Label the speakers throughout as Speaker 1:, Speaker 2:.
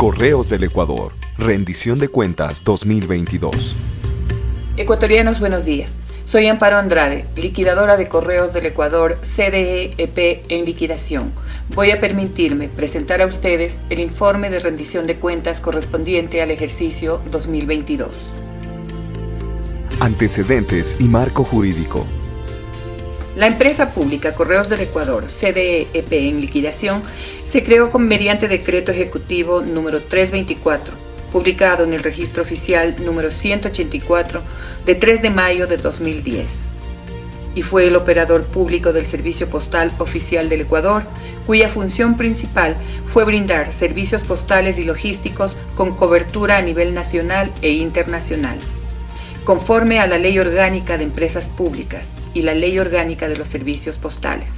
Speaker 1: Correos del Ecuador. Rendición de cuentas 2022.
Speaker 2: Ecuatorianos, buenos días. Soy Amparo Andrade, liquidadora de Correos del Ecuador, CDE EP en liquidación. Voy a permitirme presentar a ustedes el informe de rendición de cuentas correspondiente al ejercicio 2022.
Speaker 1: Antecedentes y marco jurídico.
Speaker 2: La empresa pública Correos del Ecuador, CDE EP en liquidación, se creó mediante decreto ejecutivo número 324, publicado en el registro oficial número 184 de 3 de mayo de 2010, y fue el operador público del Servicio Postal Oficial del Ecuador, cuya función principal fue brindar servicios postales y logísticos con cobertura a nivel nacional e internacional, conforme a la Ley Orgánica de Empresas Públicas y la Ley Orgánica de los Servicios Postales.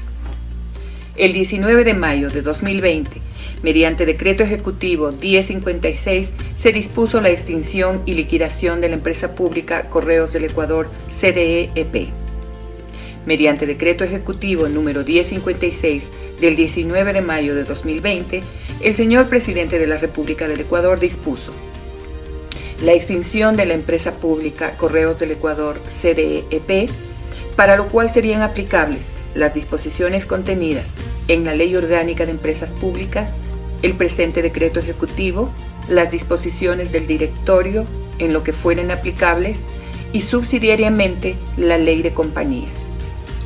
Speaker 2: El 19 de mayo de 2020, mediante Decreto Ejecutivo 1056, se dispuso la extinción y liquidación de la empresa pública Correos del Ecuador, CDE EP. Mediante Decreto Ejecutivo número 1056 del 19 de mayo de 2020, el señor Presidente de la República del Ecuador dispuso la extinción de la empresa pública Correos del Ecuador, CDE EP, para lo cual serían aplicables las disposiciones contenidas en la Ley Orgánica de Empresas Públicas, el presente decreto ejecutivo, las disposiciones del directorio en lo que fueren aplicables y subsidiariamente la Ley de Compañías.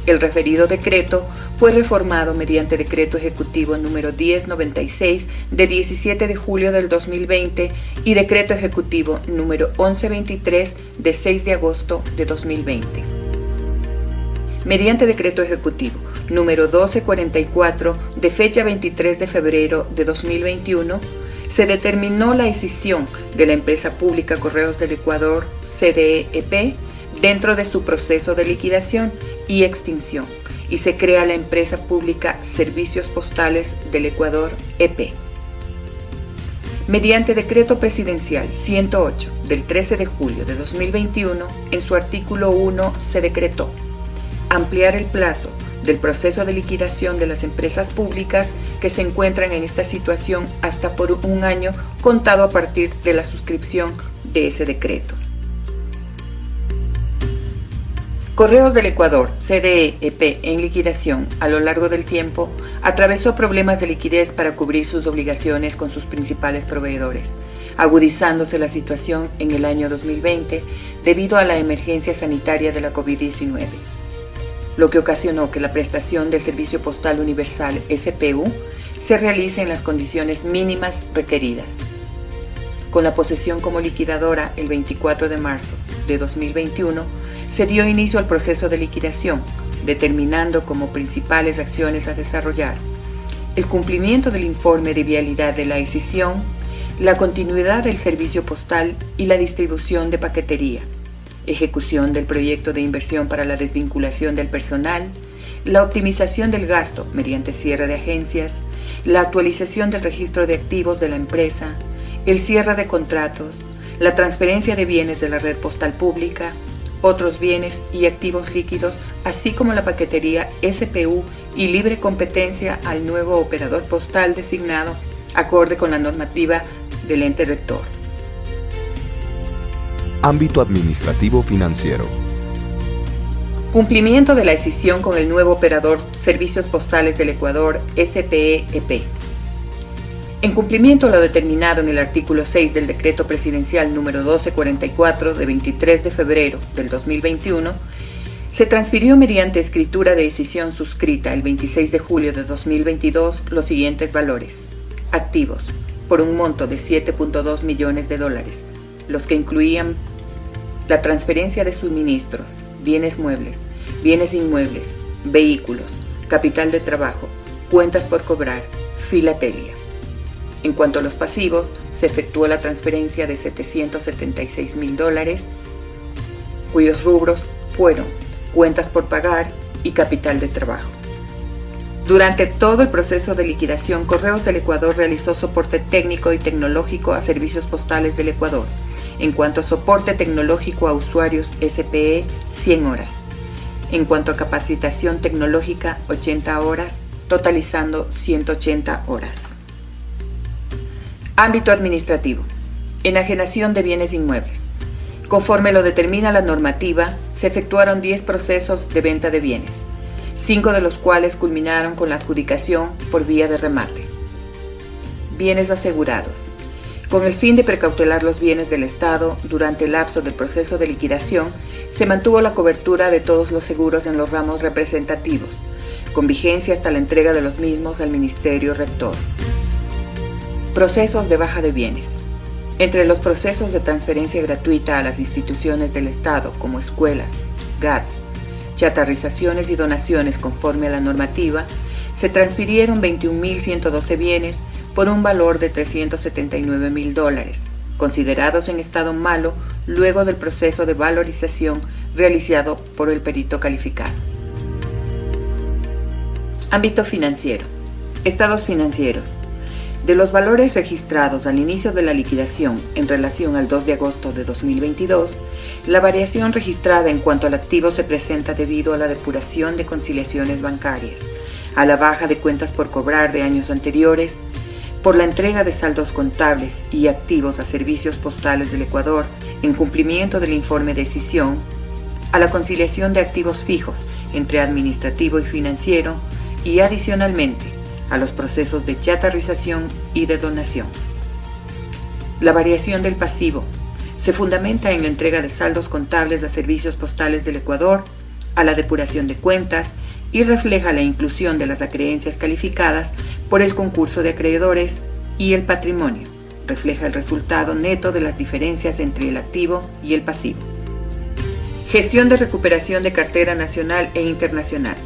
Speaker 2: El referido decreto fue reformado mediante decreto ejecutivo número 1096 de 17 de julio del 2020 y decreto ejecutivo número 1123 de 6 de agosto de 2020. Mediante decreto ejecutivo número 1244 de fecha 23 de febrero de 2021, se determinó la escisión de la empresa pública Correos del Ecuador, CDE EP, dentro de su proceso de liquidación y extinción, y se crea la empresa pública Servicios Postales del Ecuador, EP. Mediante Decreto Presidencial 108 del 13 de julio de 2021, en su artículo 1 se decretó ampliar el plazo del proceso de liquidación de las empresas públicas que se encuentran en esta situación hasta por un año contado a partir de la suscripción de ese decreto. Correos del Ecuador, CDE EP en liquidación, a lo largo del tiempo, atravesó problemas de liquidez para cubrir sus obligaciones con sus principales proveedores, agudizándose la situación en el año 2020 debido a la emergencia sanitaria de la COVID-19, lo que ocasionó que la prestación del Servicio Postal Universal SPU se realice en las condiciones mínimas requeridas. Con la posesión como liquidadora el 24 de marzo de 2021, se dio inicio al proceso de liquidación, determinando como principales acciones a desarrollar el cumplimiento del informe de vialidad de la escisión, la continuidad del servicio postal y la distribución de paquetería, ejecución del proyecto de inversión para la desvinculación del personal, la optimización del gasto mediante cierre de agencias, la actualización del registro de activos de la empresa, el cierre de contratos, la transferencia de bienes de la red postal pública, otros bienes y activos líquidos, así como la paquetería SPU y libre competencia al nuevo operador postal designado acorde con la normativa del ente rector.
Speaker 1: Ámbito administrativo financiero.
Speaker 2: Cumplimiento de la escisión con el nuevo operador Servicios Postales del Ecuador, SPE-EP. En cumplimiento a lo determinado en el artículo 6 del Decreto Presidencial número 1244 de 23 de febrero del 2021, se transfirió mediante escritura de escisión suscrita el 26 de julio de 2022 los siguientes valores. Activos, por un monto de $7.2 millones, los que incluían la transferencia de suministros, bienes muebles, bienes inmuebles, vehículos, capital de trabajo, cuentas por cobrar, filatelia. En cuanto a los pasivos, se efectuó la transferencia de $776,000, cuyos rubros fueron cuentas por pagar y capital de trabajo. Durante todo el proceso de liquidación, Correos del Ecuador realizó soporte técnico y tecnológico a Servicios Postales del Ecuador. En cuanto a soporte tecnológico a usuarios SPE, 100 horas. En cuanto a capacitación tecnológica, 80 horas, totalizando 180 horas. Ámbito administrativo. Enajenación de bienes inmuebles. Conforme lo determina la normativa, se efectuaron 10 procesos de venta de bienes, 5 de los cuales culminaron con la adjudicación por vía de remate. Bienes asegurados. Con el fin de precautelar los bienes del Estado durante el lapso del proceso de liquidación, se mantuvo la cobertura de todos los seguros en los ramos representativos, con vigencia hasta la entrega de los mismos al Ministerio Rector. Procesos de baja de bienes. Entre los procesos de transferencia gratuita a las instituciones del Estado, como escuelas, GATS, chatarrizaciones y donaciones conforme a la normativa, se transfirieron 21.112 bienes por un valor de $379.000, considerados en estado malo luego del proceso de valorización realizado por el perito calificado. Ámbito financiero. Estados financieros. De los valores registrados al inicio de la liquidación en relación al 2 de agosto de 2022, la variación registrada en cuanto al activo se presenta debido a la depuración de conciliaciones bancarias, a la baja de cuentas por cobrar de años anteriores, por la entrega de saldos contables y activos a servicios postales del Ecuador en cumplimiento del informe de decisión, a la conciliación de activos fijos entre administrativo y financiero y adicionalmente a los procesos de chatarrización y de donación. La variación del pasivo se fundamenta en la entrega de saldos contables a servicios postales del Ecuador, a la depuración de cuentas y refleja la inclusión de las acreencias calificadas por el concurso de acreedores y el patrimonio. Refleja el resultado neto de las diferencias entre el activo y el pasivo. Gestión de recuperación de cartera nacional e internacional.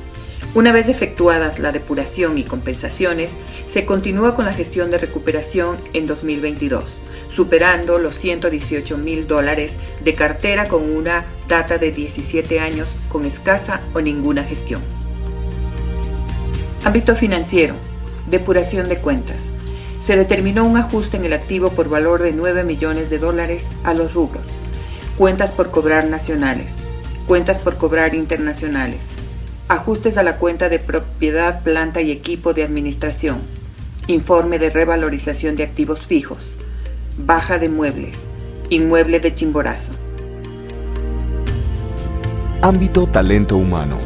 Speaker 2: Una vez efectuadas la depuración y compensaciones, se continúa con la gestión de recuperación en 2022, superando los $118.000 de cartera con una data de 17 años con escasa o ninguna gestión. Ámbito financiero. Depuración de cuentas. Se determinó un ajuste en el activo por valor de $9 millones a los rubros: cuentas por cobrar nacionales, cuentas por cobrar internacionales, ajustes a la cuenta de propiedad, planta y equipo de administración, informe de revalorización de activos fijos, baja de muebles, inmueble de Chimborazo.
Speaker 1: Ámbito talento humano.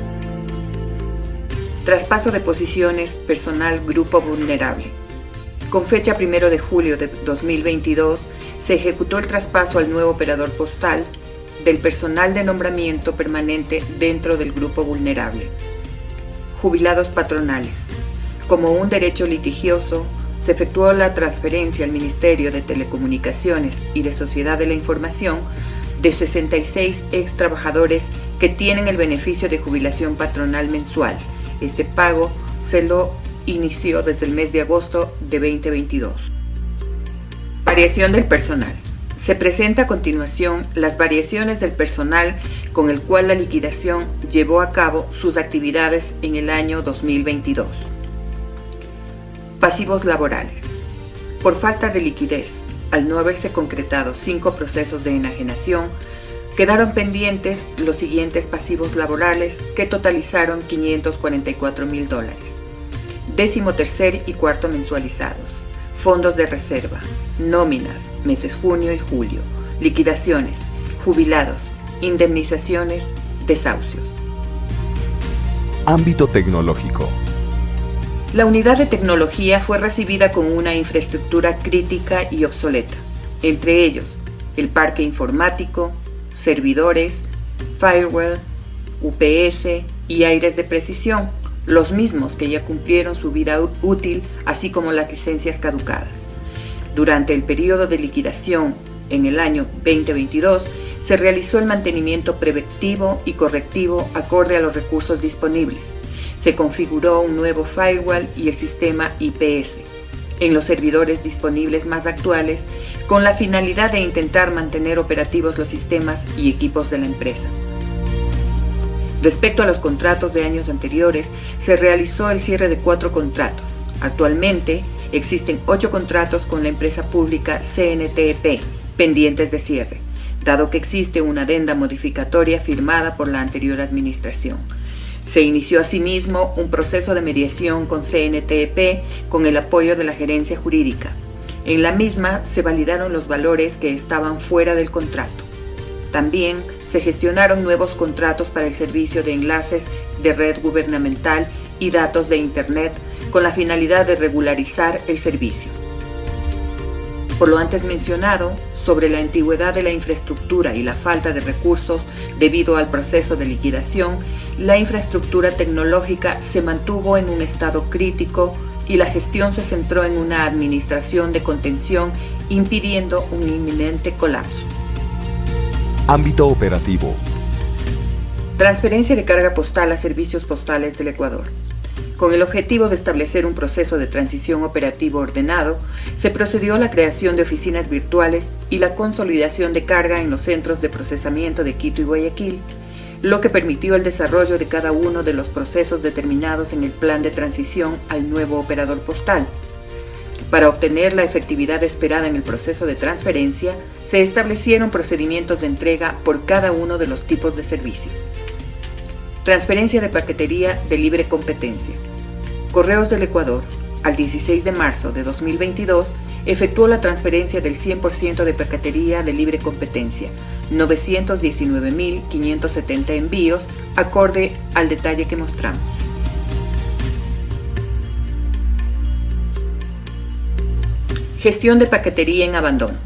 Speaker 2: Traspaso de posiciones, personal, grupo vulnerable. Con fecha 1 de julio de 2022, se ejecutó el traspaso al nuevo operador postal del personal de nombramiento permanente dentro del grupo vulnerable. Jubilados patronales. Como un derecho litigioso, se efectuó la transferencia al Ministerio de Telecomunicaciones y de Sociedad de la Información de 66 ex trabajadores que tienen el beneficio de jubilación patronal mensual. Este pago se lo inició desde el mes de agosto de 2022. Variación del personal. Se presenta a continuación las variaciones del personal con el cual la liquidación llevó a cabo sus actividades en el año 2022. Pasivos laborales. Por falta de liquidez, al no haberse concretado 5 procesos de enajenación, quedaron pendientes los siguientes pasivos laborales que totalizaron $544.000. 13º y 4º mensualizados. Fondos de reserva, nóminas, meses junio y julio, liquidaciones, jubilados, indemnizaciones, desahucios.
Speaker 1: Ámbito tecnológico.
Speaker 2: La unidad de tecnología fue recibida con una infraestructura crítica y obsoleta, entre ellos el parque informático, servidores, firewall, UPS y aires de precisión, los mismos que ya cumplieron su vida útil, así como las licencias caducadas. Durante el periodo de liquidación en el año 2022, se realizó el mantenimiento preventivo y correctivo acorde a los recursos disponibles. Se configuró un nuevo firewall y el sistema IPS en los servidores disponibles más actuales, con la finalidad de intentar mantener operativos los sistemas y equipos de la empresa. Respecto a los contratos de años anteriores, se realizó el cierre de 4 contratos. Actualmente existen 8 contratos con la empresa pública CNTEP pendientes de cierre, dado que existe una adenda modificatoria firmada por la anterior administración. Se inició asimismo un proceso de mediación con CNTEP con el apoyo de la gerencia jurídica. En la misma se validaron los valores que estaban fuera del contrato. También se gestionaron nuevos contratos para el servicio de enlaces de red gubernamental y datos de Internet con la finalidad de regularizar el servicio. Por lo antes mencionado, sobre la antigüedad de la infraestructura y la falta de recursos debido al proceso de liquidación, la infraestructura tecnológica se mantuvo en un estado crítico y la gestión se centró en una administración de contención, impidiendo un inminente colapso.
Speaker 1: Ámbito operativo.
Speaker 2: Transferencia de carga postal a servicios postales del Ecuador. Con el objetivo de establecer un proceso de transición operativo ordenado, se procedió a la creación de oficinas virtuales y la consolidación de carga en los centros de procesamiento de Quito y Guayaquil, lo que permitió el desarrollo de cada uno de los procesos determinados en el plan de transición al nuevo operador postal. Para obtener la efectividad esperada en el proceso de transferencia, se establecieron procedimientos de entrega por cada uno de los tipos de servicio. Transferencia de paquetería de libre competencia. Correos del Ecuador, al 16 de marzo de 2022, efectuó la transferencia del 100% de paquetería de libre competencia, 919.570 envíos, acorde al detalle que mostramos. Gestión de paquetería en abandono.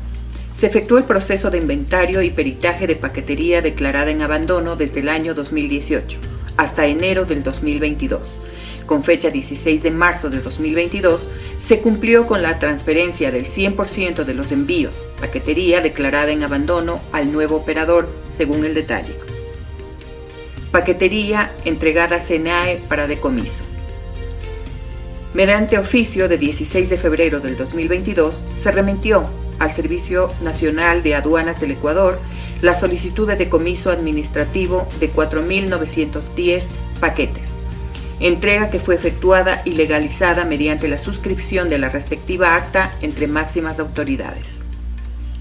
Speaker 2: Se efectuó el proceso de inventario y peritaje de paquetería declarada en abandono desde el año 2018 hasta enero del 2022. Con fecha 16 de marzo de 2022, se cumplió con la transferencia del 100% de los envíos, paquetería declarada en abandono al nuevo operador, según el detalle. Paquetería entregada a SENAE para decomiso. Mediante oficio de 16 de febrero del 2022, se remitió al Servicio Nacional de Aduanas del Ecuador la solicitud de decomiso administrativo de 4.910 paquetes, entrega que fue efectuada y legalizada mediante la suscripción de la respectiva acta entre máximas autoridades.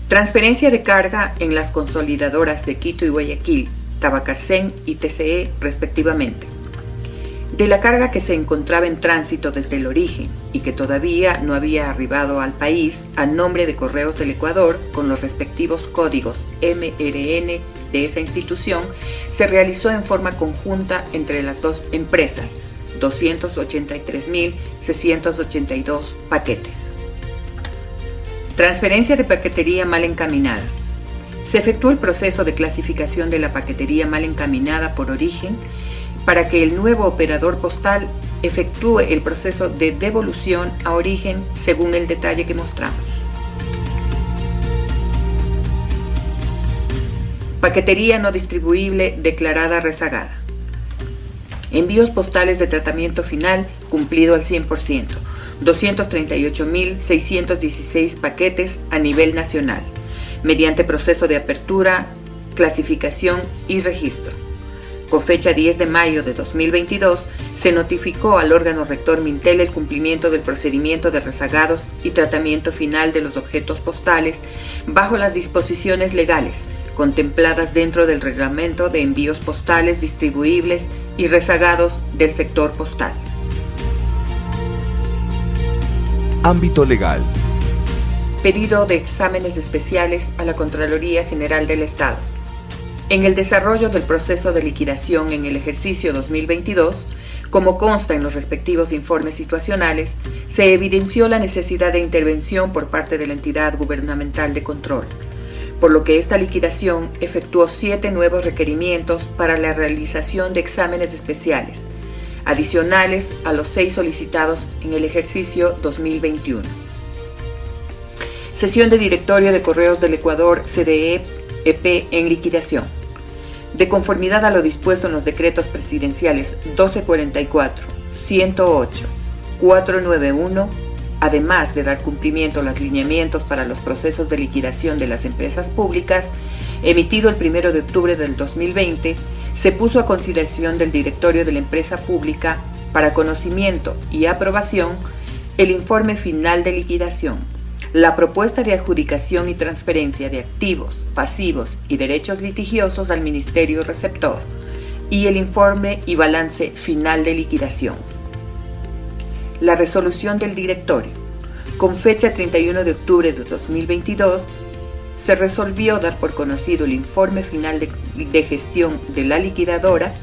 Speaker 2: Transferencia de carga en las consolidadoras de Quito y Guayaquil, Tabacarcén y TCE respectivamente. De la carga que se encontraba en tránsito desde el origen y que todavía no había arribado al país a nombre de Correos del Ecuador con los respectivos códigos MRN de esa institución, se realizó en forma conjunta entre las dos empresas, 283.682 paquetes. Transferencia de paquetería mal encaminada. Se efectuó el proceso de clasificación de la paquetería mal encaminada por origen para que el nuevo operador postal efectúe el proceso de devolución a origen según el detalle que mostramos. Paquetería no distribuible declarada rezagada. Envíos postales de tratamiento final cumplido al 100%, 238.616 paquetes a nivel nacional, mediante proceso de apertura, clasificación y registro. Con fecha 10 de mayo de 2022, se notificó al órgano rector Mintel el cumplimiento del procedimiento de rezagados y tratamiento final de los objetos postales bajo las disposiciones legales contempladas dentro del Reglamento de Envíos Postales Distribuibles y Rezagados del Sector Postal.
Speaker 1: Ámbito legal.
Speaker 2: Pedido de exámenes especiales a la Contraloría General del Estado. En el desarrollo del proceso de liquidación en el ejercicio 2022, como consta en los respectivos informes situacionales, se evidenció la necesidad de intervención por parte de la entidad gubernamental de control, por lo que esta liquidación efectuó 7 nuevos requerimientos para la realización de exámenes especiales, adicionales a los 6 solicitados en el ejercicio 2021. Sesión de Directorio de Correos del Ecuador, CDE-EP en liquidación. De conformidad a lo dispuesto en los decretos presidenciales 1244, 108, 491, además de dar cumplimiento a los lineamientos para los procesos de liquidación de las empresas públicas, emitido el 1 de octubre del 2020, se puso a consideración del directorio de la empresa pública para conocimiento y aprobación el informe final de liquidación, la propuesta de adjudicación y transferencia de activos, pasivos y derechos litigiosos al Ministerio Receptor y el informe y balance final de liquidación. La resolución del directorio. con fecha 31 de octubre de 2022, se resolvió dar por conocido el informe final de gestión de la liquidadora,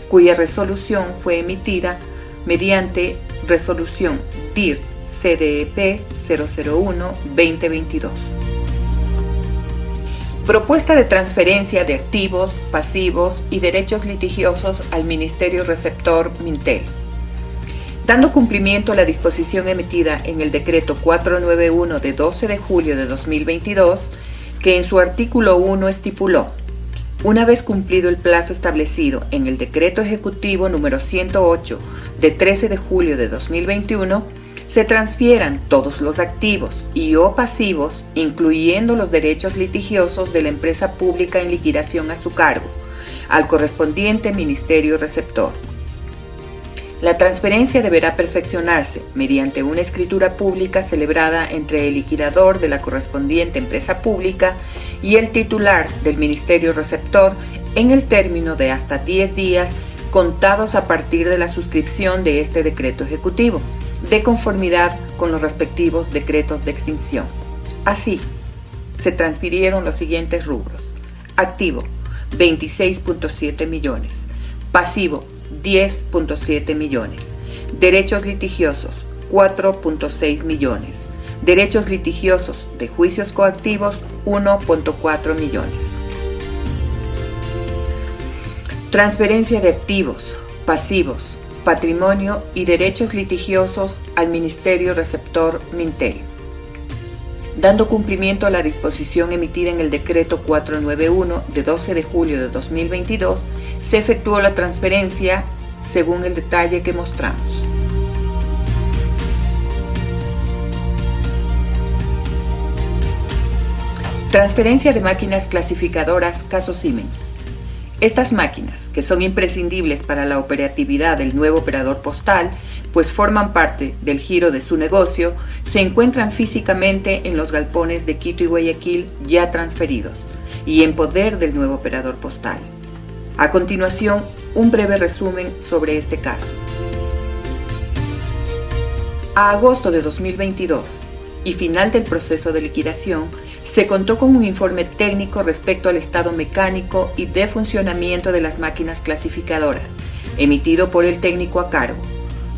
Speaker 2: cuya resolución fue emitida mediante resolución DIR CDEP 001-2022. Propuesta de transferencia de activos, pasivos y derechos litigiosos al Ministerio Receptor Mintel. Dando cumplimiento a la disposición emitida en el Decreto 491 de 12 de julio de 2022, que en su artículo 1 estipuló: una vez cumplido el plazo establecido en el Decreto Ejecutivo número 108 de 13 de julio de 2021, se transfieran todos los activos y o pasivos, incluyendo los derechos litigiosos de la empresa pública en liquidación a su cargo, al correspondiente Ministerio Receptor. La transferencia deberá perfeccionarse mediante una escritura pública celebrada entre el liquidador de la correspondiente empresa pública y el titular del Ministerio Receptor en el término de hasta 10 días contados a partir de la suscripción de este decreto ejecutivo, de conformidad con los respectivos decretos de extinción. Así, se transfirieron los siguientes rubros: activo, 26.7 millones, pasivo, 10.7 millones, derechos litigiosos, 4.6 millones, derechos litigiosos de juicios coactivos, 1.4 millones. Transferencia de activos, pasivos, patrimonio y derechos litigiosos al Ministerio Receptor Mintel. Dando cumplimiento a la disposición emitida en el Decreto 491 de 12 de julio de 2022, se efectuó la transferencia según el detalle que mostramos. Transferencia de máquinas clasificadoras caso Siemens. Estas máquinas, que son imprescindibles para la operatividad del nuevo operador postal, pues forman parte del giro de su negocio, se encuentran físicamente en los galpones de Quito y Guayaquil ya transferidos y en poder del nuevo operador postal. A continuación, un breve resumen sobre este caso. A agosto de 2022 y final del proceso de liquidación, se contó con un informe técnico respecto al estado mecánico y de funcionamiento de las máquinas clasificadoras, emitido por el técnico a cargo,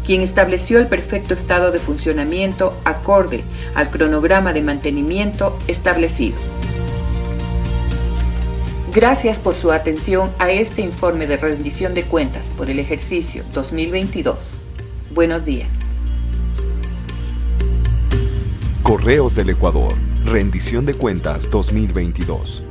Speaker 2: quien estableció el perfecto estado de funcionamiento acorde al cronograma de mantenimiento establecido. Gracias por su atención a este informe de rendición de cuentas por el ejercicio 2022. Buenos días.
Speaker 1: Correos del Ecuador. Rendición de cuentas 2022.